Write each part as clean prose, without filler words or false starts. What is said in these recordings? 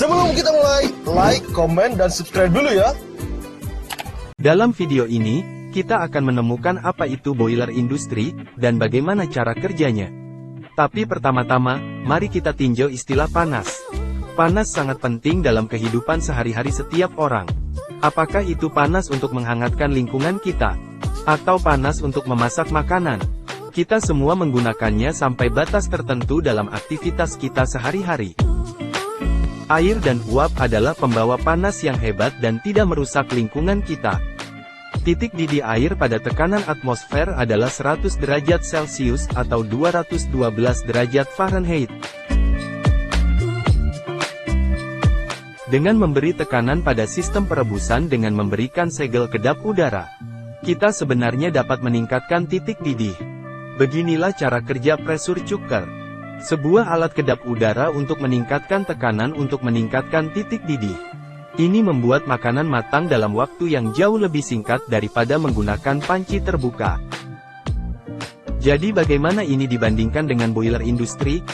Sebelum kita mulai, like, komen, dan subscribe dulu ya. Dalam video ini, kita akan menemukan apa itu boiler industri, dan bagaimana cara kerjanya. Tapi pertama-tama, mari kita tinjau istilah panas. Panas sangat penting dalam kehidupan sehari-hari setiap orang. Apakah itu panas untuk menghangatkan lingkungan kita? Atau panas untuk memasak makanan? Kita semua menggunakannya sampai batas tertentu dalam aktivitas kita sehari-hari. Air dan uap adalah pembawa panas yang hebat dan tidak merusak lingkungan kita. Titik didih air pada tekanan atmosfer adalah 100 derajat Celcius atau 212 derajat Fahrenheit. Dengan memberi tekanan pada sistem perebusan dengan memberikan segel kedap udara, kita sebenarnya dapat meningkatkan titik didih. Beginilah cara kerja pressure cooker. Sebuah alat kedap udara untuk meningkatkan tekanan untuk meningkatkan titik didih. Ini membuat makanan matang dalam waktu yang jauh lebih singkat daripada menggunakan panci terbuka. Jadi bagaimana ini dibandingkan dengan boiler industri?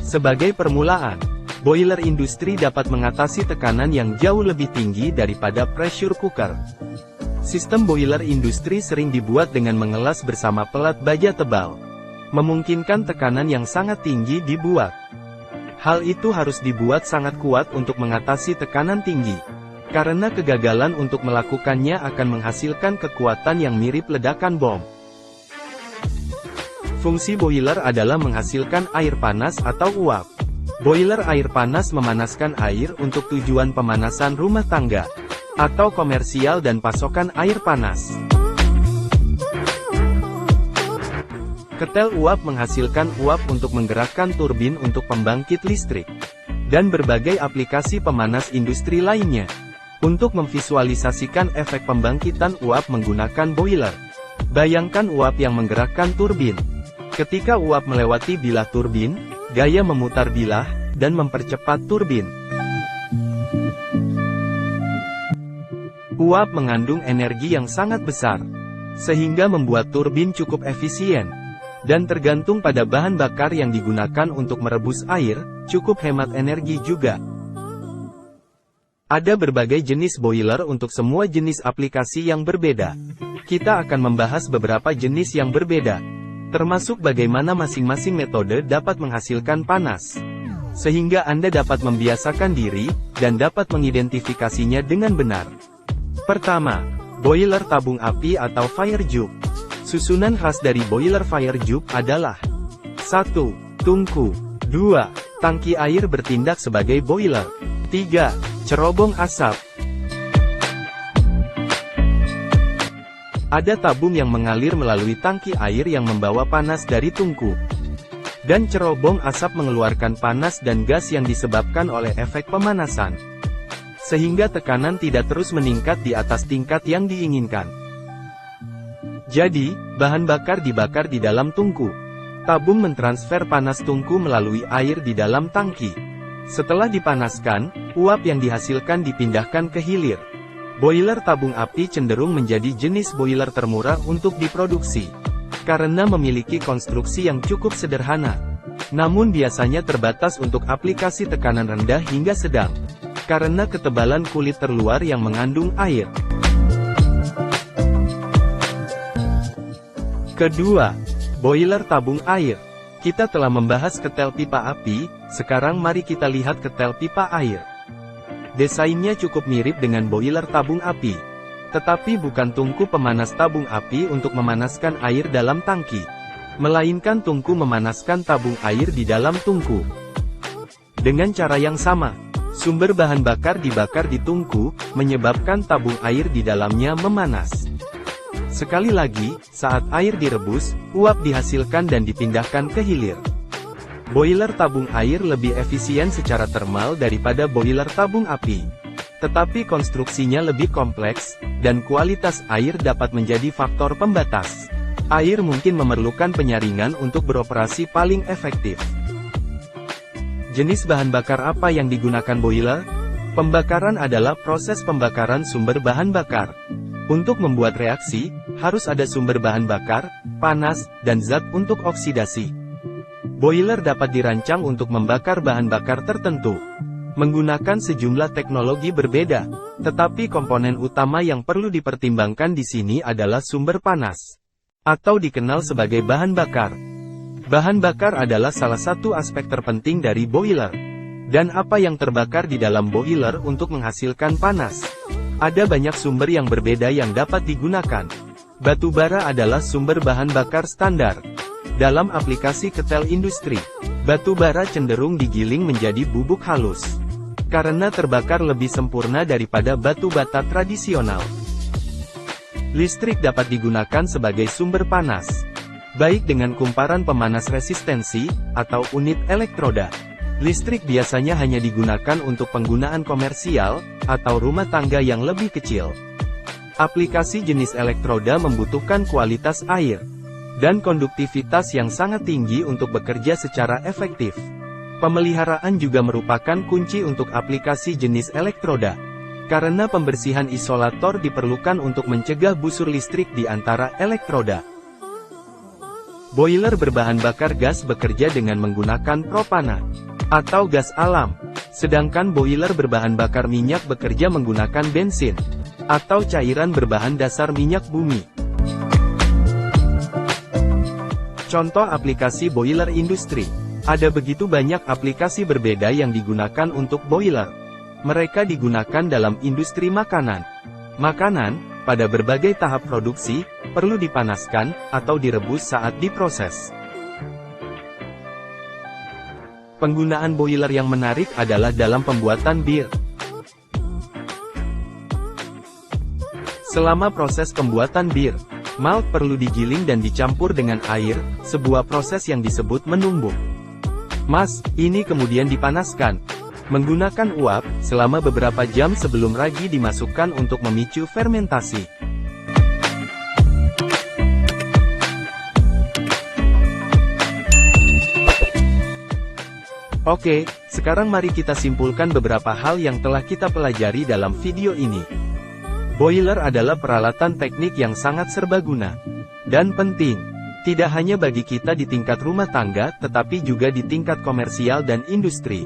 Sebagai permulaan, boiler industri dapat mengatasi tekanan yang jauh lebih tinggi daripada pressure cooker. Sistem boiler industri sering dibuat dengan mengelas bersama pelat baja tebal. Memungkinkan tekanan yang sangat tinggi dibuat. Hal itu harus dibuat sangat kuat untuk mengatasi tekanan tinggi. Karena kegagalan untuk melakukannya akan menghasilkan kekuatan yang mirip ledakan bom. Fungsi boiler adalah menghasilkan air panas atau uap. Boiler air panas memanaskan air untuk tujuan pemanasan rumah tangga atau komersial dan pasokan air panas. Ketel uap menghasilkan uap untuk menggerakkan turbin untuk pembangkit listrik, dan berbagai aplikasi pemanas industri lainnya. Untuk memvisualisasikan efek pembangkitan uap menggunakan boiler, bayangkan uap yang menggerakkan turbin. Ketika uap melewati bilah turbin, gaya memutar bilah, dan mempercepat turbin. Uap mengandung energi yang sangat besar, sehingga membuat turbin cukup efisien, dan tergantung pada bahan bakar yang digunakan untuk merebus air, cukup hemat energi juga. Ada berbagai jenis boiler untuk semua jenis aplikasi yang berbeda. Kita akan membahas beberapa jenis yang berbeda, termasuk bagaimana masing-masing metode dapat menghasilkan panas, sehingga Anda dapat membiasakan diri, dan dapat mengidentifikasinya dengan benar. Pertama, boiler tabung api atau fire juk. Susunan khas dari boiler fire juk adalah 1. Tungku. 2. Tangki air bertindak sebagai boiler. 3. Cerobong asap. Ada tabung yang mengalir melalui tangki air yang membawa panas dari tungku. Dan cerobong asap mengeluarkan panas dan gas yang disebabkan oleh efek pemanasan. Sehingga tekanan tidak terus meningkat di atas tingkat yang diinginkan. Jadi, bahan bakar dibakar di dalam tungku. Tabung mentransfer panas tungku melalui air di dalam tangki. Setelah dipanaskan, uap yang dihasilkan dipindahkan ke hilir. Boiler tabung api cenderung menjadi jenis boiler termurah untuk diproduksi, karena memiliki konstruksi yang cukup sederhana. Namun biasanya terbatas untuk aplikasi tekanan rendah hingga sedang, karena ketebalan kulit terluar yang mengandung air. Kedua, boiler tabung air. Kita telah membahas ketel pipa api, sekarang mari kita lihat ketel pipa air. Desainnya cukup mirip dengan boiler tabung api, tetapi bukan tungku pemanas tabung api untuk memanaskan air dalam tangki, melainkan tungku memanaskan tabung air di dalam tungku. Dengan cara yang sama, sumber bahan bakar dibakar di tungku, menyebabkan tabung air di dalamnya memanas. Sekali lagi, saat air direbus, uap dihasilkan dan dipindahkan ke hilir. Boiler tabung air lebih efisien secara termal daripada boiler tabung api. Tetapi konstruksinya lebih kompleks, dan kualitas air dapat menjadi faktor pembatas. Air mungkin memerlukan penyaringan untuk beroperasi paling efektif. Jenis bahan bakar apa yang digunakan boiler? Pembakaran adalah proses pembakaran sumber bahan bakar. Untuk membuat reaksi, harus ada sumber bahan bakar, panas, dan zat untuk oksidasi. Boiler dapat dirancang untuk membakar bahan bakar tertentu, menggunakan sejumlah teknologi berbeda, tetapi komponen utama yang perlu dipertimbangkan di sini adalah sumber panas, atau dikenal sebagai bahan bakar. Bahan bakar adalah salah satu aspek terpenting dari boiler. Dan apa yang terbakar di dalam boiler untuk menghasilkan panas? Ada banyak sumber yang berbeda yang dapat digunakan. Batu bara adalah sumber bahan bakar standar. Dalam aplikasi ketel industri, batu bara cenderung digiling menjadi bubuk halus, karena terbakar lebih sempurna daripada batu bata tradisional. Listrik dapat digunakan sebagai sumber panas, baik dengan kumparan pemanas resistensi, atau unit elektroda. Listrik biasanya hanya digunakan untuk penggunaan komersial, atau rumah tangga yang lebih kecil. Aplikasi jenis elektroda membutuhkan kualitas air dan konduktivitas yang sangat tinggi untuk bekerja secara efektif. Pemeliharaan juga merupakan kunci untuk aplikasi jenis elektroda, karena pembersihan isolator diperlukan untuk mencegah busur listrik di antara elektroda. Boiler berbahan bakar gas bekerja dengan menggunakan propana, atau gas alam, sedangkan boiler berbahan bakar minyak bekerja menggunakan bensin, atau cairan berbahan dasar minyak bumi. Contoh aplikasi boiler industri. Ada begitu banyak aplikasi berbeda yang digunakan untuk boiler. Mereka digunakan dalam industri makanan. Makanan, pada berbagai tahap produksi, perlu dipanaskan, atau direbus saat diproses. Penggunaan boiler yang menarik adalah dalam pembuatan bir. Selama proses pembuatan bir, malt perlu digiling dan dicampur dengan air, sebuah proses yang disebut menumbuk. Mas, ini kemudian dipanaskan menggunakan uap, selama beberapa jam sebelum ragi dimasukkan untuk memicu fermentasi. Oke, sekarang mari kita simpulkan beberapa hal yang telah kita pelajari dalam video ini. Boiler adalah peralatan teknik yang sangat serbaguna dan penting, tidak hanya bagi kita di tingkat rumah tangga, tetapi juga di tingkat komersial dan industri.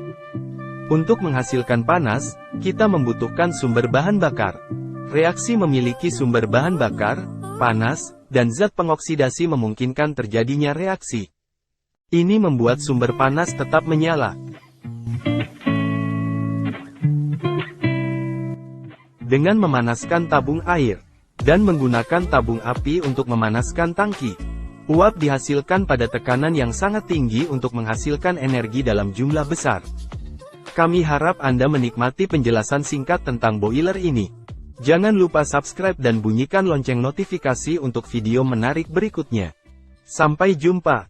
Untuk menghasilkan panas, kita membutuhkan sumber bahan bakar. Reaksi memiliki sumber bahan bakar, panas, dan zat pengoksidasi memungkinkan terjadinya reaksi. Ini membuat sumber panas tetap menyala. Dengan memanaskan tabung air, dan menggunakan tabung api untuk memanaskan tangki, uap dihasilkan pada tekanan yang sangat tinggi untuk menghasilkan energi dalam jumlah besar. Kami harap Anda menikmati penjelasan singkat tentang boiler ini. Jangan lupa subscribe dan bunyikan lonceng notifikasi untuk video menarik berikutnya. Sampai jumpa.